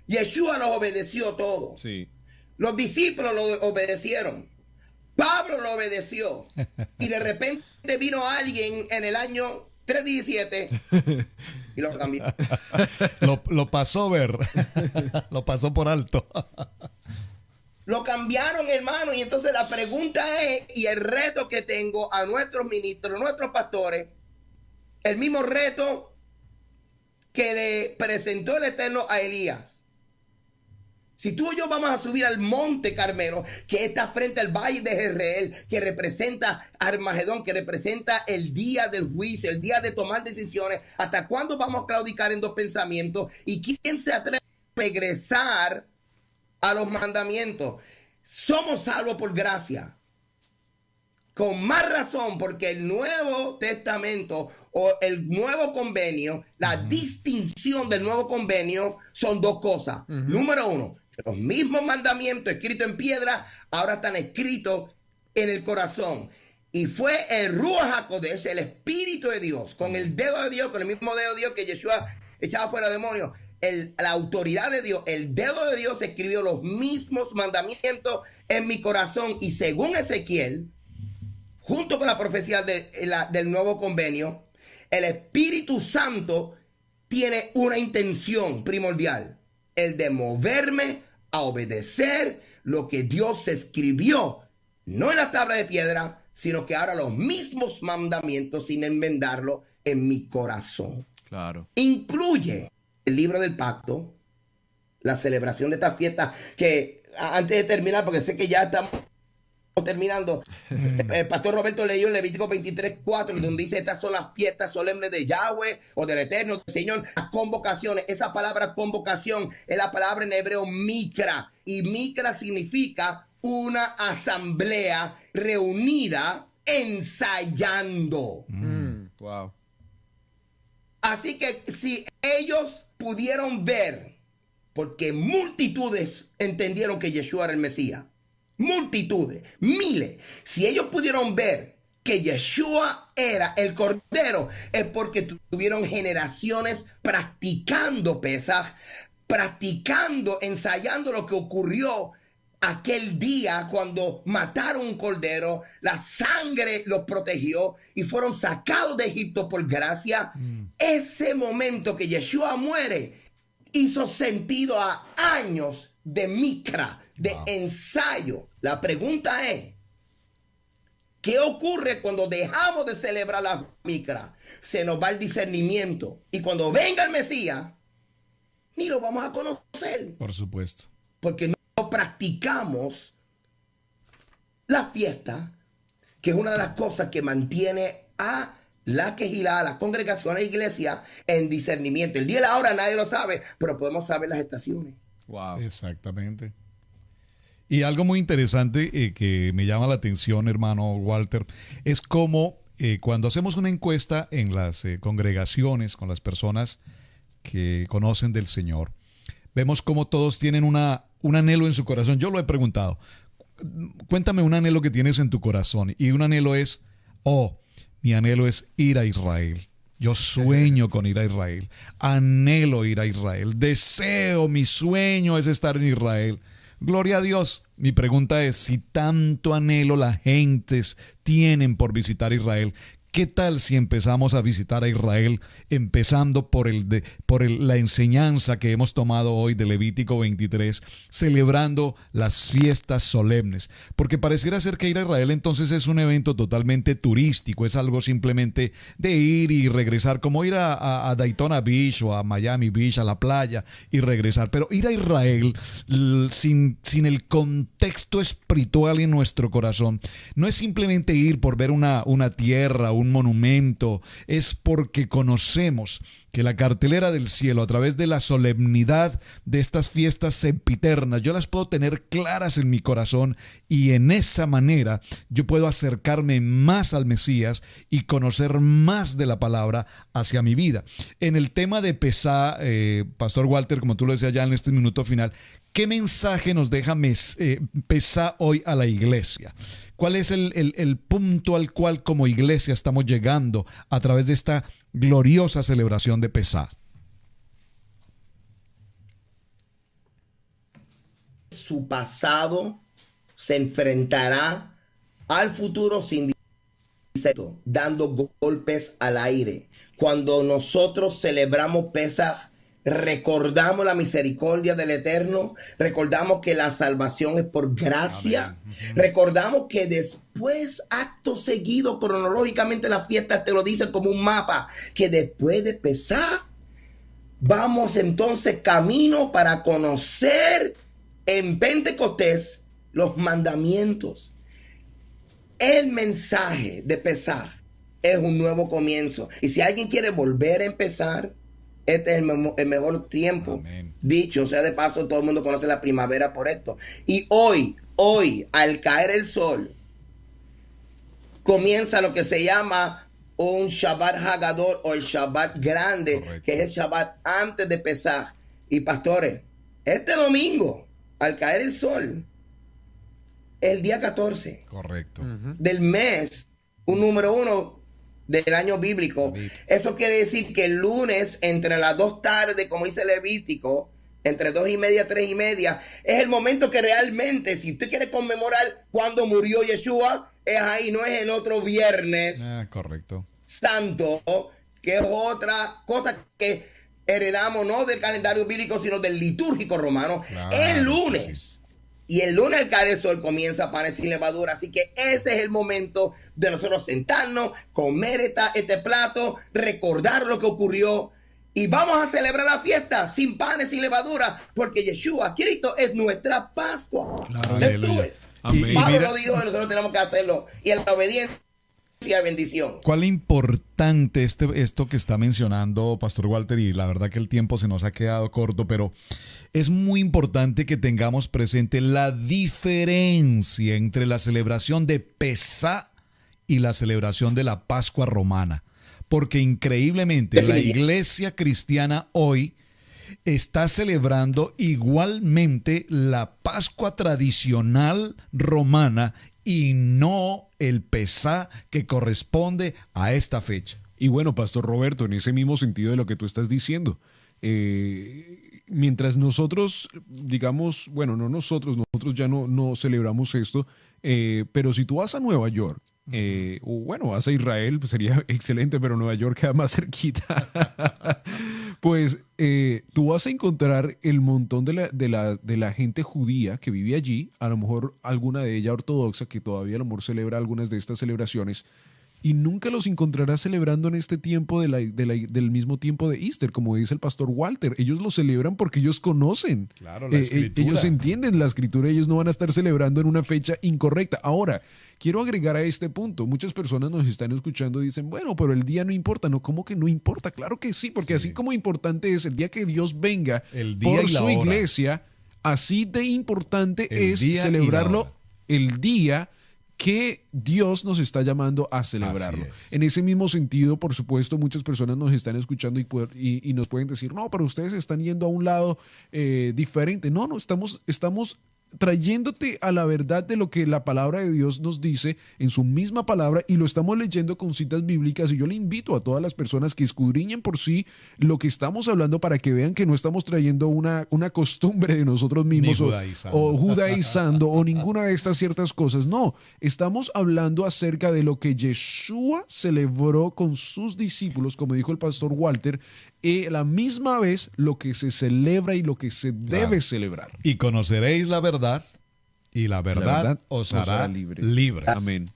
Yeshua los obedeció todos. Sí. Los discípulos lo obedecieron. Pablo lo obedeció. Y de repente vino alguien en el año 317 y lo cambió. Lo pasó ver. Lo pasó por alto. Lo cambiaron, hermano. Y entonces la pregunta es, y el reto que tengo a nuestros ministros, nuestros pastores, el mismo reto que le presentó el Eterno a Elías. Si tú y yo vamos a subir al monte Carmelo, que está frente al valle de Jezreel, que representa Armagedón, que representa el día del juicio, el día de tomar decisiones, ¿hasta cuándo vamos a claudicar en dos pensamientos? ¿Y quién se atreve a regresar a los mandamientos? Somos salvos por gracia. Con más razón, porque el Nuevo Testamento o el Nuevo Convenio, la distinción del Nuevo Convenio son dos cosas. Número uno, los mismos mandamientos escritos en piedra ahora están escritos en el corazón. Y fue el Ruach HaKodesh, el Espíritu de Dios, con el dedo de Dios, con el mismo dedo de Dios que Yeshua echaba fuera demonios. La autoridad de Dios, el dedo de Dios escribió los mismos mandamientos en mi corazón. Y según Ezequiel, junto con la profecía del nuevo convenio, el Espíritu Santo tiene una intención primordial, el de moverme a obedecer lo que Dios escribió, no en la tabla de piedra, sino que ahora los mismos mandamientos sin enmendarlo en mi corazón. Claro. Incluye el libro del pacto, la celebración de esta fiesta, que antes de terminar, porque sé que ya estamos terminando, el pastor Roberto leyó en Levítico 23:4, donde dice: estas son las fiestas solemnes de Yahweh o del Eterno, del Señor, las convocaciones. Esa palabra convocación es la palabra en hebreo mikra, y mikra significa una asamblea reunida ensayando. Wow. Así que si ellos pudieron ver, porque multitudes entendieron que Yeshua era el Mesías, multitudes, miles, si ellos pudieron ver que Yeshua era el Cordero, es porque tuvieron generaciones practicando Pesaj, practicando, ensayando lo que ocurrió aquel día cuando mataron un cordero, la sangre los protegió y fueron sacados de Egipto por gracia. Ese momento que Yeshua muere hizo sentido a años de mikra, de ensayo. La pregunta es, ¿qué ocurre cuando dejamos de celebrar la mikra? Se nos va el discernimiento, y cuando venga el Mesías, ni lo vamos a conocer. Por supuesto. Porque no practicamos la fiesta que es una de las cosas que mantiene a la quejilá, a las congregaciones e iglesias en discernimiento. El día y la hora nadie lo sabe, pero podemos saber las estaciones. Wow. Exactamente. Y algo muy interesante que me llama la atención, hermano Walter, es cómo cuando hacemos una encuesta en las congregaciones con las personas que conocen del Señor, vemos cómo todos tienen un anhelo en su corazón. Yo lo he preguntado. Cuéntame un anhelo que tienes en tu corazón. Y un anhelo es, mi anhelo es ir a Israel. Yo sueño con ir a Israel. Anhelo ir a Israel. Deseo, mi sueño es estar en Israel. Gloria a Dios. Mi pregunta es, si tanto anhelo las gentes tienen por visitar Israel, ¿qué tal si empezamos a visitar a Israel empezando por la enseñanza que hemos tomado hoy de Levítico 23, celebrando las fiestas solemnes? Porque pareciera ser que ir a Israel entonces es un evento totalmente turístico, es algo simplemente de ir y regresar, como ir a Daytona Beach o a Miami Beach, a la playa y regresar. Pero ir a Israel sin el contexto espiritual en nuestro corazón, no es simplemente ir por ver una tierra, un monumento, es porque conocemos que la cartelera del cielo, a través de la solemnidad de estas fiestas sempiternas, yo las puedo tener claras en mi corazón, y en esa manera yo puedo acercarme más al Mesías y conocer más de la palabra hacia mi vida. En el tema de Pesá, Pastor Walter, como tú lo decías ya en este minuto final, ¿qué mensaje nos deja Pesá hoy a la iglesia? ¿Cuál es el punto al cual como iglesia estamos llegando a través de esta gloriosa celebración de Pesá? Su pasado se enfrentará al futuro sin disenso, dando golpes al aire. Cuando nosotros celebramos Pesá, recordamos la misericordia del Eterno, recordamos que la salvación es por gracia, recordamos que después, acto seguido, cronológicamente las fiestas te lo dicen como un mapa, que después de Pesá, vamos entonces camino para conocer en Pentecostés los mandamientos. El mensaje de Pesá es un nuevo comienzo, y si alguien quiere volver a empezar, este es el mejor tiempo. Amén. Dicho sea de paso, todo el mundo conoce la primavera por esto. Y hoy, al caer el sol, comienza lo que se llama un Shabbat Hagadol, o el Shabbat grande. Correcto. Que es el Shabbat antes de Pesaj. Y pastores, este domingo, al caer el sol, el día 14. Correcto. Del mes, un número 1 del año bíblico. Eso quiere decir que el lunes, entre las 2 tardes, como dice Levítico, entre 2:30, 3:30, es el momento que realmente, si usted quiere conmemorar cuando murió Yeshua, es ahí, no es en otro viernes. Correcto. Santo, que es otra cosa que heredamos no del calendario bíblico, sino del litúrgico romano. Claro, el lunes. Sí. Y el lunes al caer el sol comienza panes sin levadura. Así que ese es el momento de nosotros sentarnos, comer este plato, recordar lo que ocurrió. Y vamos a celebrar la fiesta sin panes, sin levadura, porque Yeshua, Cristo, es nuestra Pascua. Claro, y Pablo lo dijo, y nosotros tenemos que hacerlo. Y en la obediencia, bendición. ¿Cuál importante esto que está mencionando Pastor Walter? Y la verdad que el tiempo se nos ha quedado corto, pero es muy importante que tengamos presente la diferencia entre la celebración de Pesá y la celebración de la Pascua romana. Porque increíblemente la iglesia cristiana hoy está celebrando igualmente la Pascua tradicional romana y no el Pesá que corresponde a esta fecha. Y bueno, Pastor Roberto, en ese mismo sentido de lo que tú estás diciendo, mientras nosotros, digamos, bueno, no nosotros ya no celebramos esto, pero si tú vas a Nueva York, o bueno, vas a Israel, pues sería excelente, pero Nueva York queda más cerquita. Pues tú vas a encontrar el montón de la gente judía que vive allí, a lo mejor alguna de ella ortodoxa, que todavía a lo mejor celebra algunas de estas celebraciones, y nunca los encontrarás celebrando en este tiempo del mismo tiempo de Easter, como dice el pastor Walter. Ellos lo celebran porque ellos conocen. Claro, la escritura. Ellos entienden la escritura, ellos no van a estar celebrando en una fecha incorrecta. Ahora, quiero agregar a este punto, muchas personas nos están escuchando y dicen, bueno, pero el día no importa. No, ¿cómo que no importa? Claro que sí, porque así como importante es el día que Dios venga el día por y la su hora. iglesia, así de importante El es día y celebrarlo la hora. el día que Dios nos está llamando a celebrarlo. Así es. En ese mismo sentido, por supuesto, muchas personas nos están escuchando y nos pueden decir, no, pero ustedes están yendo a un lado diferente. No, estamos trayéndote a la verdad de lo que la palabra de Dios nos dice en su misma palabra, y lo estamos leyendo con citas bíblicas, y yo le invito a todas las personas que escudriñen por sí lo que estamos hablando para que vean que no estamos trayendo una costumbre de nosotros mismos o judaizando o ninguna de estas ciertas cosas. No, estamos hablando acerca de lo que Yeshua celebró con sus discípulos, como dijo el pastor Walter, la misma vez lo que se celebra y lo que se debe celebrar. Y conoceréis la verdad, y la verdad os hará libre. Amén.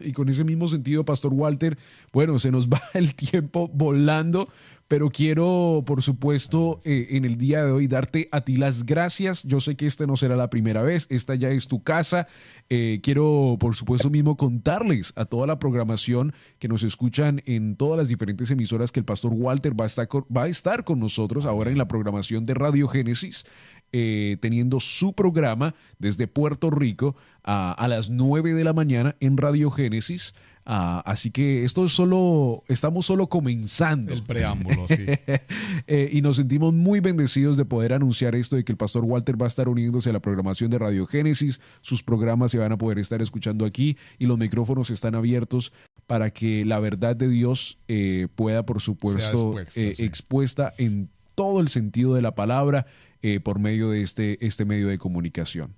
Y con ese mismo sentido, pastor Walter, bueno, se nos va el tiempo volando, pero quiero, por supuesto, en el día de hoy darte a ti las gracias. Yo sé que esta no será la primera vez, esta ya es tu casa. Quiero, por supuesto, mismo contarles a toda la programación que nos escuchan en todas las diferentes emisoras que el pastor Walter va a estar con nosotros ahora en la programación de Radio Génesis, teniendo su programa desde Puerto Rico a las 9 de la mañana en Radio Génesis. Así que estamos solo comenzando. El preámbulo, sí. Y nos sentimos muy bendecidos de poder anunciar esto, de que el pastor Walter va a estar uniéndose a la programación de Radio Génesis. Sus programas se van a poder estar escuchando aquí y los micrófonos están abiertos para que la verdad de Dios pueda, por supuesto, expuesta en todo el sentido de la palabra por medio de este medio de comunicación.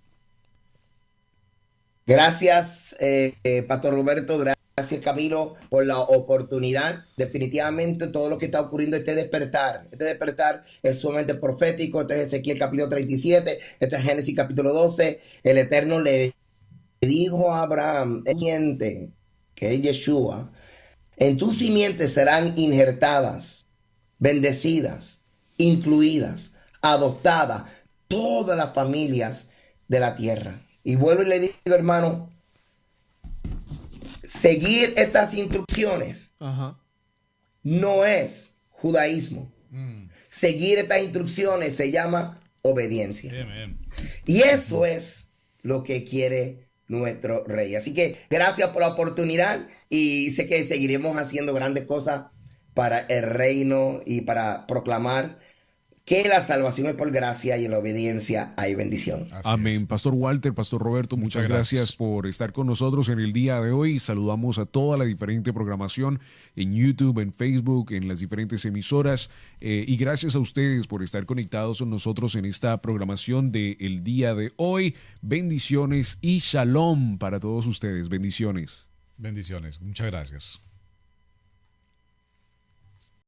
Gracias, Pastor Roberto. Gracias, Camilo, por la oportunidad. Definitivamente todo lo que está ocurriendo, este despertar es sumamente profético. Este es Ezequiel capítulo 37, este es Génesis capítulo 12. El Eterno le dijo a Abraham, simiente, que es Yeshua, en tus simientes serán injertadas, bendecidas, incluidas, adoptadas todas las familias de la tierra. Y vuelvo y le digo, hermano, seguir estas instrucciones no es judaísmo. Seguir estas instrucciones se llama obediencia. Y eso es lo que quiere nuestro rey. Así que gracias por la oportunidad, y sé que seguiremos haciendo grandes cosas para el reino y para proclamar que la salvación es por gracia y en la obediencia hay bendición. Amén. Pastor Walter, Pastor Roberto, muchas gracias por estar con nosotros en el día de hoy. Saludamos a toda la diferente programación en YouTube, en Facebook, en las diferentes emisoras. Y gracias a ustedes por estar conectados con nosotros en esta programación del día de hoy. Bendiciones y shalom para todos ustedes. Bendiciones. Bendiciones. Muchas gracias.